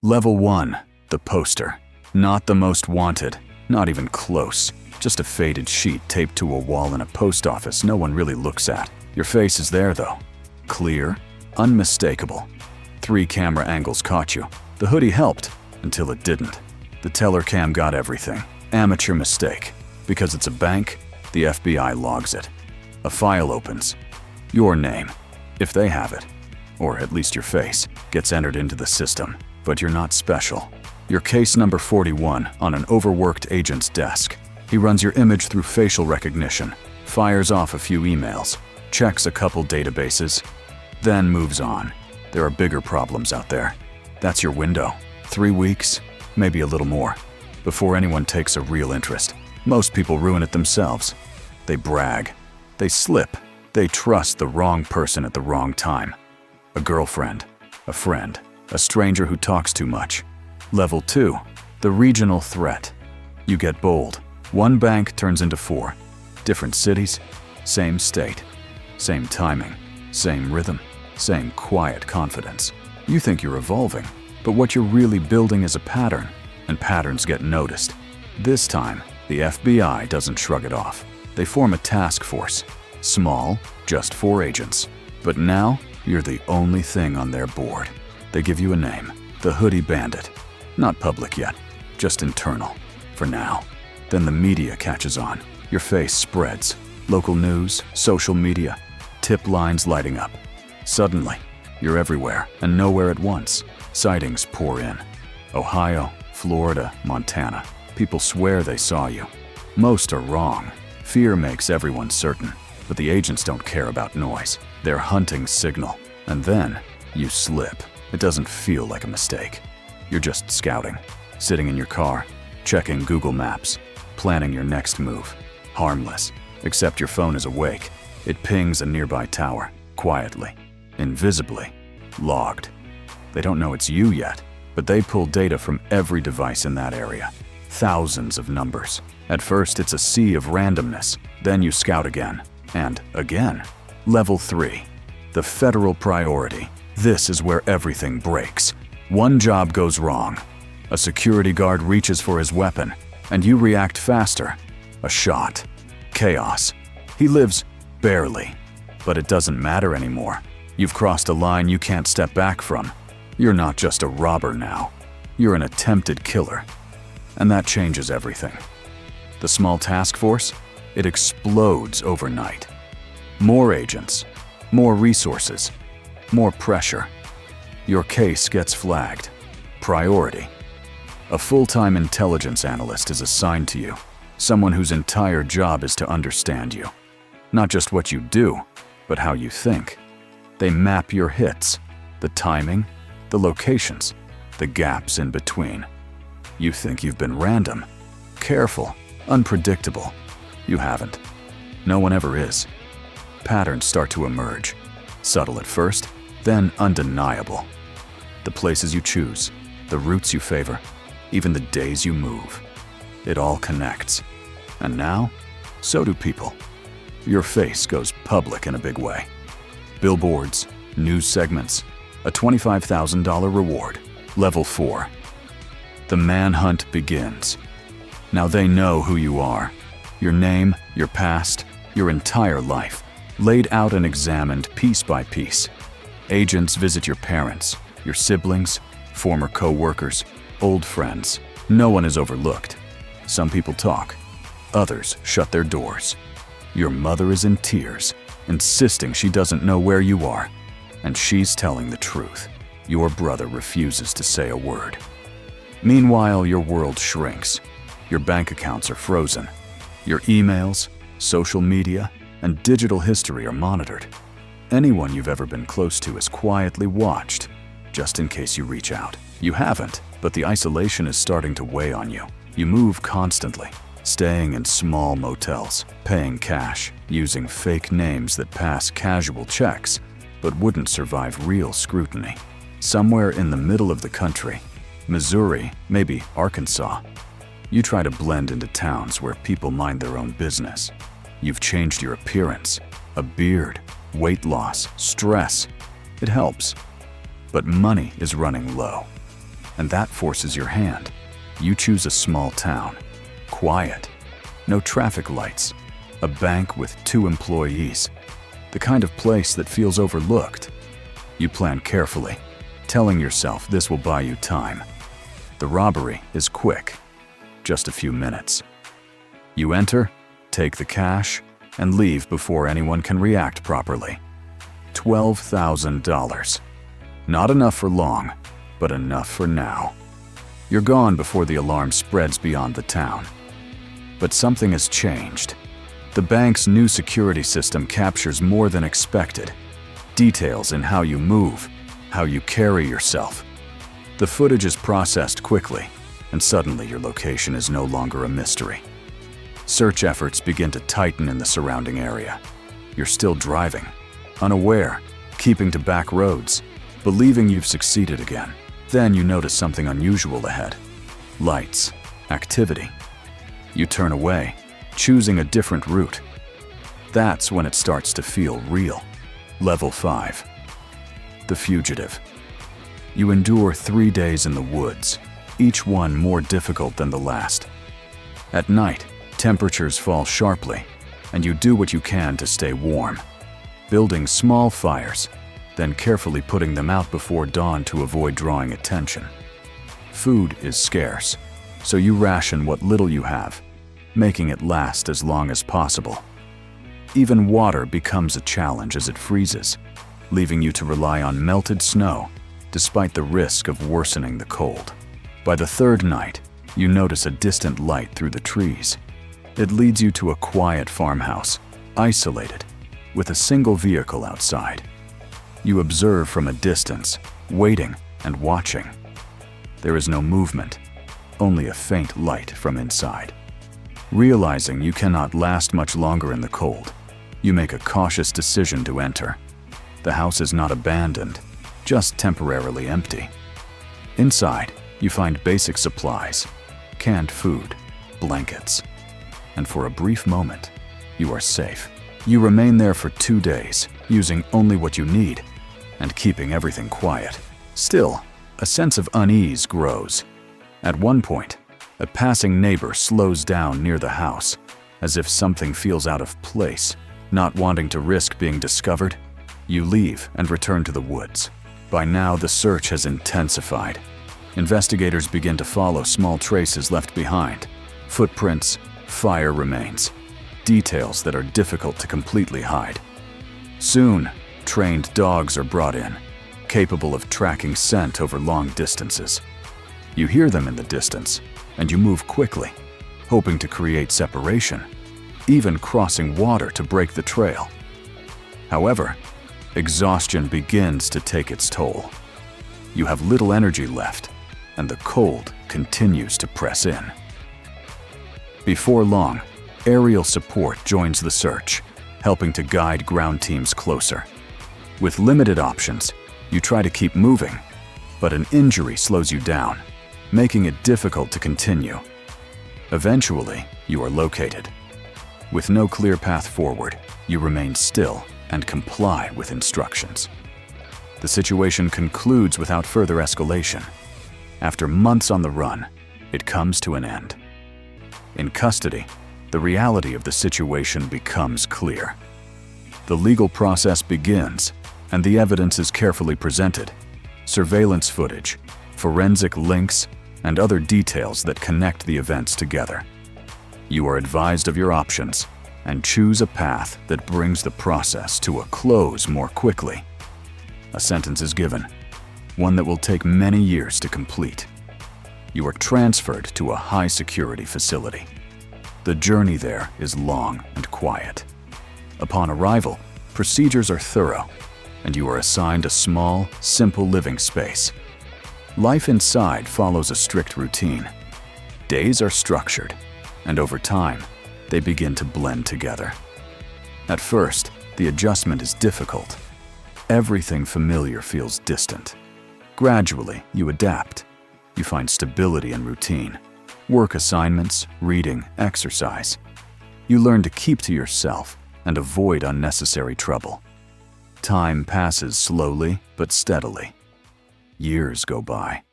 Level 1. The poster. Not the most wanted. Not even close. Just a faded sheet taped to a wall in a post office no one really looks at. Your face is there though. Clear. Unmistakable. 3 camera angles caught you. The hoodie helped, until it didn't. The teller cam got everything. Amateur mistake. Because it's a bank, the FBI logs it. A file opens. Your name, if they have it, or at least your face, gets entered into the system. But you're not special. You're case number 41 on an overworked agent's desk. He runs your image through facial recognition, fires off a few emails, checks a couple databases, then moves on. There are bigger problems out there. That's your window. 3 weeks, maybe a little more, before anyone takes a real interest. Most people ruin it themselves. They brag. They slip. They trust the wrong person at the wrong time. A girlfriend, a friend, a stranger who talks too much. Level 2, the regional threat. You get bold. 1 bank turns into 4. Different cities, same state, same timing, same rhythm, same quiet confidence. You think you're evolving, but what you're really building is a pattern, and patterns get noticed. This time, the FBI doesn't shrug it off. They form a task force. Small, just 4 agents. But now, you're the only thing on their board. They give you a name, the Hoodie Bandit. Not public yet, just internal, for now. Then the media catches on. Your face spreads. Local news, social media, tip lines lighting up. Suddenly, you're everywhere and nowhere at once. Sightings pour in. Ohio, Florida, Montana. People swear they saw you. Most are wrong. Fear makes everyone certain, but the agents don't care about noise. They're hunting signal. And then, you slip. It doesn't feel like a mistake. You're just scouting, sitting in your car, checking Google Maps, planning your next move. Harmless, except your phone is awake. It pings a nearby tower, quietly, invisibly, logged. They don't know it's you yet, but they pull data from every device in that area. Thousands of numbers. At first, it's a sea of randomness. Then you scout again, and again. Level 3, the federal priority. This is where everything breaks. 1 job goes wrong. A security guard reaches for his weapon, and you react faster. A shot. Chaos. He lives barely, but it doesn't matter anymore. You've crossed a line you can't step back from. You're not just a robber now. You're an attempted killer. And that changes everything. The small task force, it explodes overnight. More agents, more resources, more pressure. Your case gets flagged. Priority. A full-time intelligence analyst is assigned to you, someone whose entire job is to understand you. Not just what you do, but how you think. They map your hits, the timing, the locations, the gaps in between. You think you've been random, careful, unpredictable. You haven't. No one ever is. Patterns start to emerge. Subtle at first, then undeniable. The places you choose, the routes you favor, even the days you move. It all connects. And now, so do people. Your face goes public in a big way. Billboards, news segments, a $25,000 reward. Level 4. The manhunt begins. Now they know who you are. Your name, your past, your entire life, laid out and examined piece by piece. Agents visit your parents, your siblings, former co-workers, old friends. No one is overlooked. Some people talk. Others shut their doors. Your mother is in tears, insisting she doesn't know where you are. And she's telling the truth. Your brother refuses to say a word. Meanwhile, your world shrinks. Your bank accounts are frozen. Your emails, social media, and digital history are monitored. Anyone you've ever been close to is quietly watched, just in case you reach out. You haven't, but the isolation is starting to weigh on you. You move constantly, staying in small motels, paying cash, using fake names that pass casual checks, but wouldn't survive real scrutiny. Somewhere in the middle of the country, Missouri, maybe Arkansas, you try to blend into towns where people mind their own business. You've changed your appearance, a beard, weight loss, stress. It helps. But money is running low. and that forces your hand. You choose a small town. Quiet. No traffic lights. A bank with 2 employees. The kind of place that feels overlooked. You plan carefully, telling yourself this will buy you time. The robbery is quick. Just a few minutes. You enter, take the cash, and leave before anyone can react properly. $12,000. Not enough for long, but enough for now. You're gone before the alarm spreads beyond the town. But something has changed. The bank's new security system captures more than expected. Details in how you move, how you carry yourself. The footage is processed quickly, and suddenly your location is no longer a mystery. Search efforts begin to tighten in the surrounding area. You're still driving, unaware, keeping to back roads, believing you've succeeded again. Then you notice something unusual ahead. Lights, activity. You turn away, choosing a different route. That's when it starts to feel real. Level 5. The fugitive. You endure 3 days in the woods, each one more difficult than the last. At night, temperatures fall sharply, and you do what you can to stay warm, building small fires, then carefully putting them out before dawn to avoid drawing attention. Food is scarce, so you ration what little you have, making it last as long as possible. Even water becomes a challenge as it freezes, leaving you to rely on melted snow, despite the risk of worsening the cold. By the 3rd night, you notice a distant light through the trees. It leads you to a quiet farmhouse, isolated, with a single vehicle outside. You observe from a distance, waiting and watching. There is no movement, only a faint light from inside. Realizing you cannot last much longer in the cold, you make a cautious decision to enter. The house is not abandoned, just temporarily empty. Inside, you find basic supplies, canned food, blankets. And for a brief moment, you are safe. You remain there for 2 days, using only what you need and keeping everything quiet. Still, a sense of unease grows. At one point, a passing neighbor slows down near the house, as if something feels out of place. Not wanting to risk being discovered, you leave and return to the woods. By now, the search has intensified. Investigators begin to follow small traces left behind. Footprints, fire remains, details that are difficult to completely hide. Soon, trained dogs are brought in, capable of tracking scent over long distances. You hear them in the distance, and you move quickly, hoping to create separation, even crossing water to break the trail. However, exhaustion begins to take its toll. You have little energy left, and the cold continues to press in. Before long, aerial support joins the search, helping to guide ground teams closer. With limited options, you try to keep moving, but an injury slows you down, making it difficult to continue. Eventually, you are located. With no clear path forward, you remain still and comply with instructions. The situation concludes without further escalation. After months on the run, it comes to an end. In custody, the reality of the situation becomes clear. The legal process begins, and the evidence is carefully presented. Surveillance footage, forensic links, and other details that connect the events together. You are advised of your options and choose a path that brings the process to a close more quickly. A sentence is given, one that will take many years to complete. You are transferred to a high-security facility. The journey there is long and quiet. Upon arrival, procedures are thorough, and you are assigned a small, simple living space. Life inside follows a strict routine. Days are structured, and over time, they begin to blend together. At first, the adjustment is difficult. Everything familiar feels distant. Gradually, you adapt. You find stability and routine. Work assignments, reading, exercise. You learn to keep to yourself and avoid unnecessary trouble. Time passes slowly but steadily. Years go by.